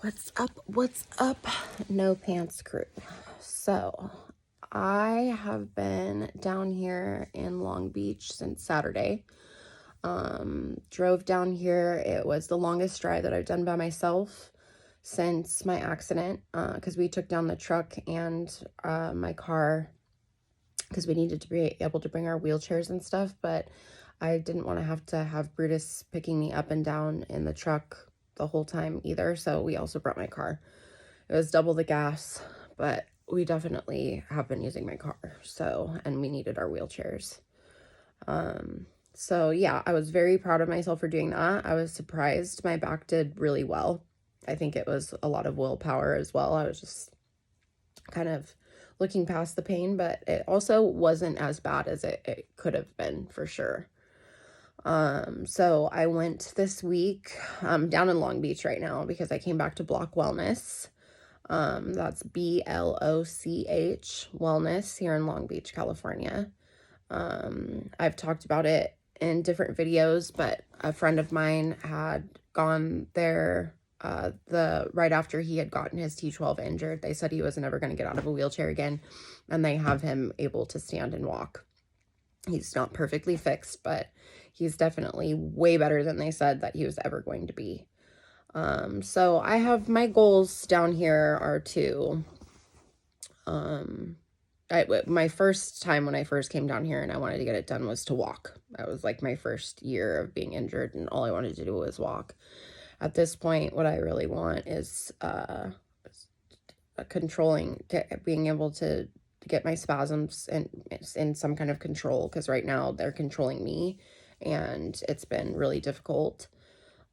What's up, No Pants crew? So, I have been down here in Long Beach since Saturday. Drove down here. It was the longest drive that I've done by myself since my accident, because we took down the truck and my car because we needed to be able to bring our wheelchairs and stuff, but I didn't want to have Brutus picking me up and down in the truck the whole time either, so we also brought my car. It was double the gas, but we definitely have been using my car, so, and we needed our wheelchairs. So yeah, I was very proud of myself for doing that. I was surprised my back did really well. I think it was a lot of willpower as well. I was just kind of looking past the pain, but it also wasn't as bad as it could have been for sure. So I went this week, down in Long Beach right now because I came back to Bloch Wellness. That's BLOCH Wellness here in Long Beach, California. I've talked about it in different videos, but a friend of mine had gone there right after he had gotten his T12 injured. They said he was never going to get out of a wheelchair again, and they have him able to stand and walk. He's not perfectly fixed, but he's definitely way better than they said that he was ever going to be. So I have my goals down here are to, my first time when I first came down here and I wanted to get it done was to walk. That was like my first year of being injured and all I wanted to do was walk. At this point, what I really want is, being able to get my spasms in some kind of control, because right now they're controlling me and it's been really difficult.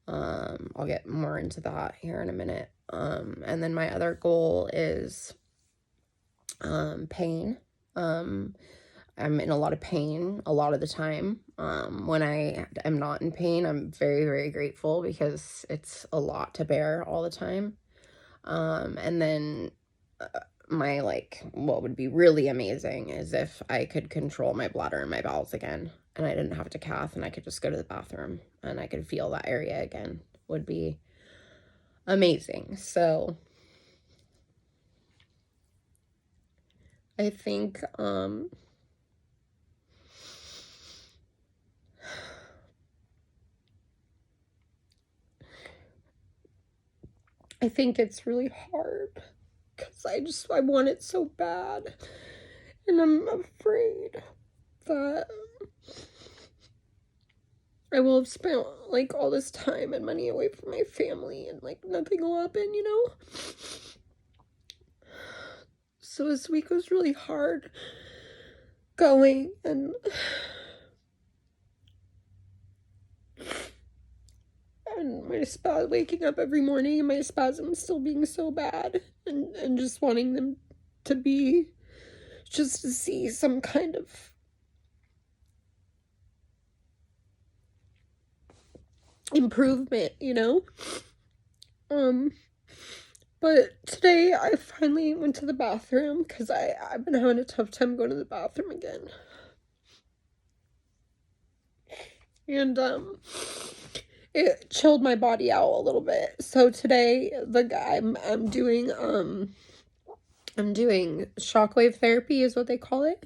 I'll get more into that here in a minute. And then my other goal is pain. I'm in a lot of pain a lot of the time. When I am not in pain, I'm very, very grateful because it's a lot to bear all the time. And then what would be really amazing is if I could control my bladder and my bowels again, and I didn't have to cath, and I could just go to the bathroom and I could feel that area again, would be amazing. So I think, it's really hard because I want it so bad, and I'm afraid that I will have spent like all this time and money away from my family and like nothing will happen, you know? So this week was really hard going, and waking up every morning and my spasms still being so bad, and just wanting them to be, just to see some kind of improvement, you know? But today I finally went to the bathroom because I've been having a tough time going to the bathroom again. And, it chilled my body out a little bit. So today, I'm doing shockwave therapy is what they call it.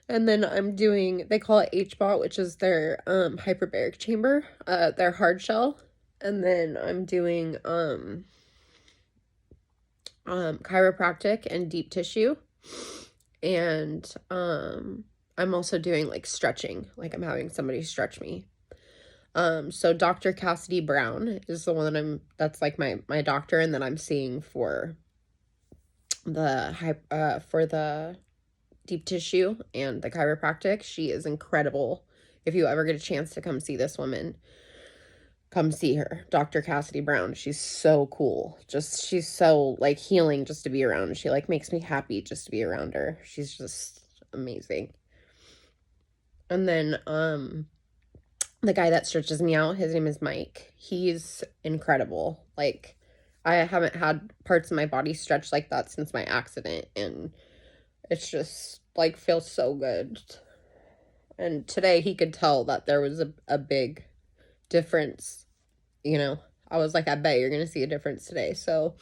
And then they call it HBOT, which is their hyperbaric chamber, their hard shell. And then I'm doing chiropractic and deep tissue. And I'm also doing like stretching, like I'm having somebody stretch me. So Dr. Cassidy Brown is the one that's like my doctor, and then I'm seeing for the deep tissue and the chiropractic. She is incredible. If you ever get a chance to come see this woman, come see her, Dr. Cassidy Brown. She's so cool. She's so like healing just to be around. She like makes me happy just to be around her. She's just amazing. And then, the guy that stretches me out, his name is Mike. He's incredible. Like, I haven't had parts of my body stretch like that since my accident, and it's just, like, feels so good. And today he could tell that there was a big difference, you know, I was like, I bet you're going to see a difference today. So,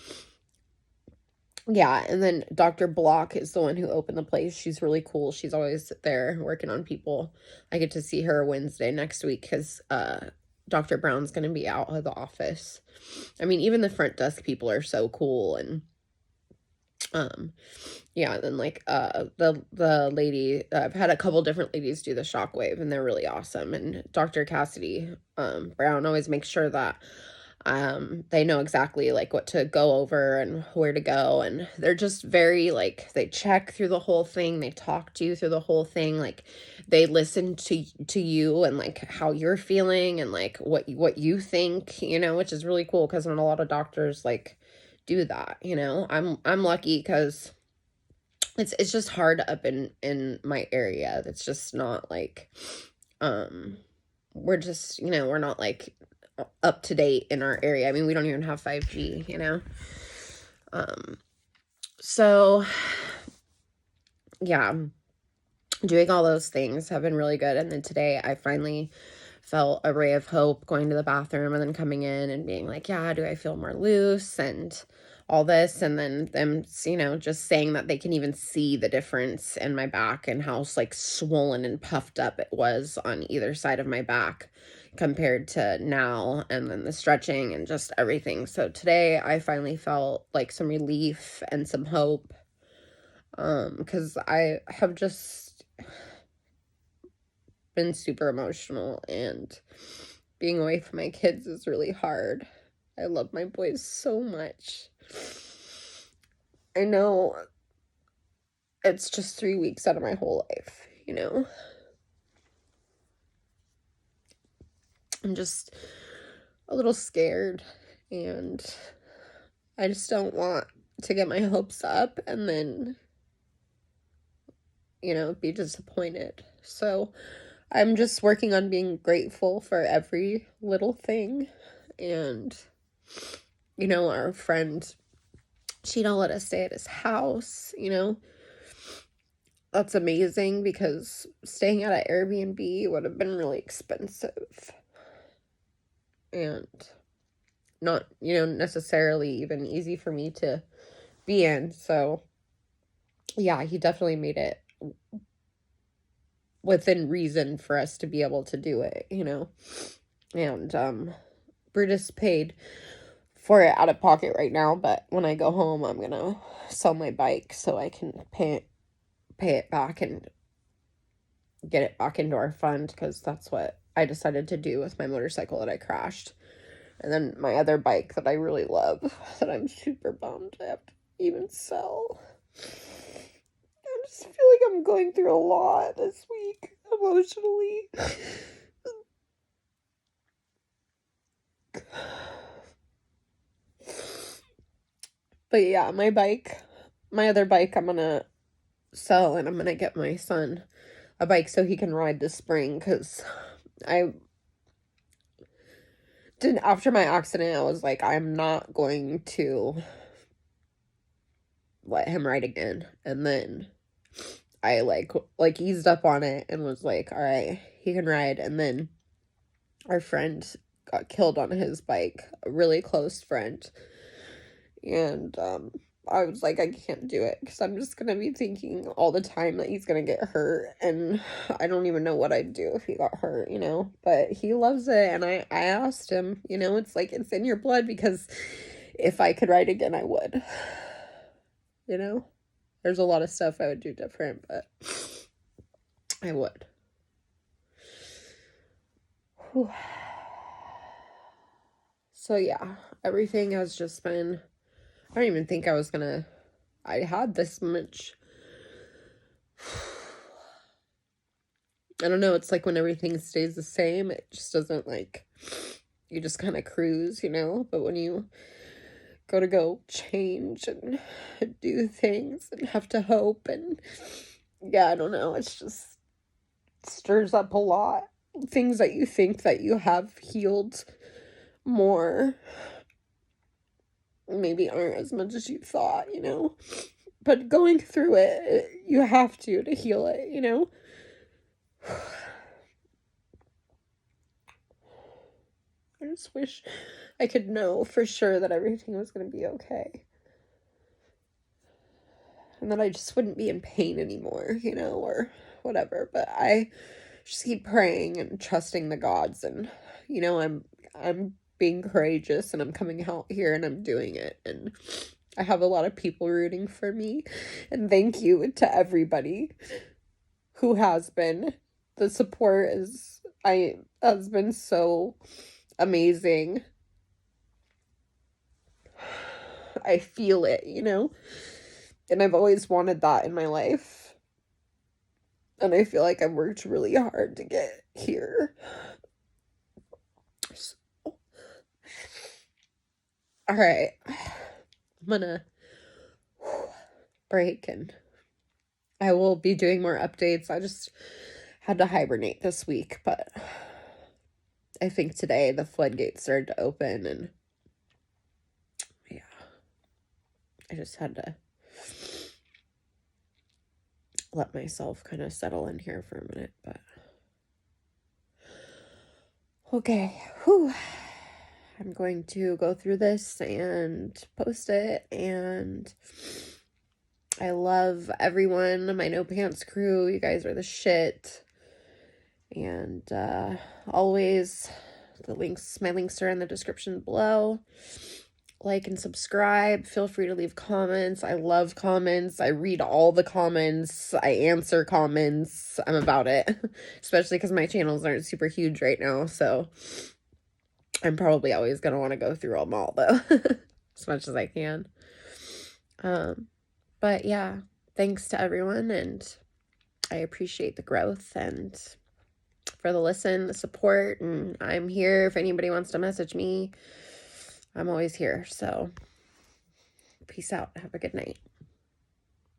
yeah. And then Dr. Bloch is the one who opened the place. She's really cool. She's always there working on people. I get to see her Wednesday next week because Dr. Brown's going to be out of the office. I mean, even the front desk people are so cool. And yeah, and then like the lady, I've had a couple different ladies do the shockwave, and they're really awesome. And Dr. Cassidy Brown always makes sure that they know exactly like what to go over and where to go, and they're just very like, they check through the whole thing, they talk to you through the whole thing, like they listen to you and like how you're feeling and like what you think, you know, which is really cool because not a lot of doctors like do that, you know. I'm lucky because it's just hard up in my area. That's just not like we're just, you know, we're not like up to date in our area. I mean, we don't even have 5G, you know. So yeah, doing all those things have been really good. And then today I finally felt a ray of hope going to the bathroom and then coming in and being like, yeah, do I feel more loose and all this? And then them, you know, just saying that they can even see the difference in my back and how like swollen and puffed up it was on either side of my back compared to now, and then the stretching and just everything. So today I finally felt like some relief and some hope, because I have just been super emotional, and being away from my kids is really hard. I love my boys so much. I know it's just 3 weeks out of my whole life, you know. I'm just a little scared, and I just don't want to get my hopes up and then, you know, be disappointed. So I'm just working on being grateful for every little thing. And, you know, our friend, she don't let us stay at his house, you know. That's amazing because staying at an Airbnb would have been really expensive. And not, you know, necessarily even easy for me to be in. So, yeah, he definitely made it within reason for us to be able to do it, you know. And Brutus paid for it out of pocket right now, but when I go home, I'm gonna sell my bike so I can pay it back and get it back into our fund, because that's what I decided to do with my motorcycle that I crashed. And then my other bike that I really love, that I'm super bummed I have to even sell. I just feel like I'm going through a lot this week, emotionally. But yeah, my other bike, I'm gonna sell, and I'm gonna get my son a bike so he can ride this spring, because I did, after my accident, I was like, I'm not going to let him ride again. And then I like eased up on it and was like, all right, he can ride. And then our friend got killed on his bike, a really close friend. And I was like, I can't do it because I'm just gonna be thinking all the time that he's gonna get hurt, and I don't even know what I'd do if he got hurt, you know. But he loves it, and I asked him, you know, it's like, it's in your blood, because if I could ride again, I would. You know, there's a lot of stuff I would do different, but I would. Whew. So yeah, everything has just been, I don't even think I had this much. I don't know, it's like when everything stays the same, it just doesn't, like, you just kind of cruise, you know. But when you go change and do things and have to hope, and yeah, I don't know, it's just stirs up a lot. Things that you think that you have healed more maybe aren't as much as you thought, you know. But going through it, you have to heal it, you know. I just wish I could know for sure that everything was going to be okay. And that I just wouldn't be in pain anymore, or whatever. But I just keep praying and trusting the gods, and, I'm being courageous, and I'm coming out here and I'm doing it. And I have a lot of people rooting for me. And thank you to everybody who has been. The support has been so amazing. I feel it, and I've always wanted that in my life. And I feel like I've worked really hard to get here. So, all right. I'm gonna break, and I will be doing more updates. I just had to hibernate this week, but I think today the floodgates started to open, and yeah, I just had to let myself kind of settle in here for a minute. But okay, I'm going to go through this and post it, and I love everyone, my No Pants crew. You guys are the shit. And always, my links are in the description below. Like and subscribe. Feel free to leave comments. I love comments. I read all the comments. I answer comments. I'm about it. Especially because my channels aren't super huge right now. So I'm probably always going to want to go through them all, though. As much as I can. But yeah, thanks to everyone. And I appreciate the growth and for the listen, the support. And I'm here if anybody wants to message me. I'm always here. So peace out. Have a good night.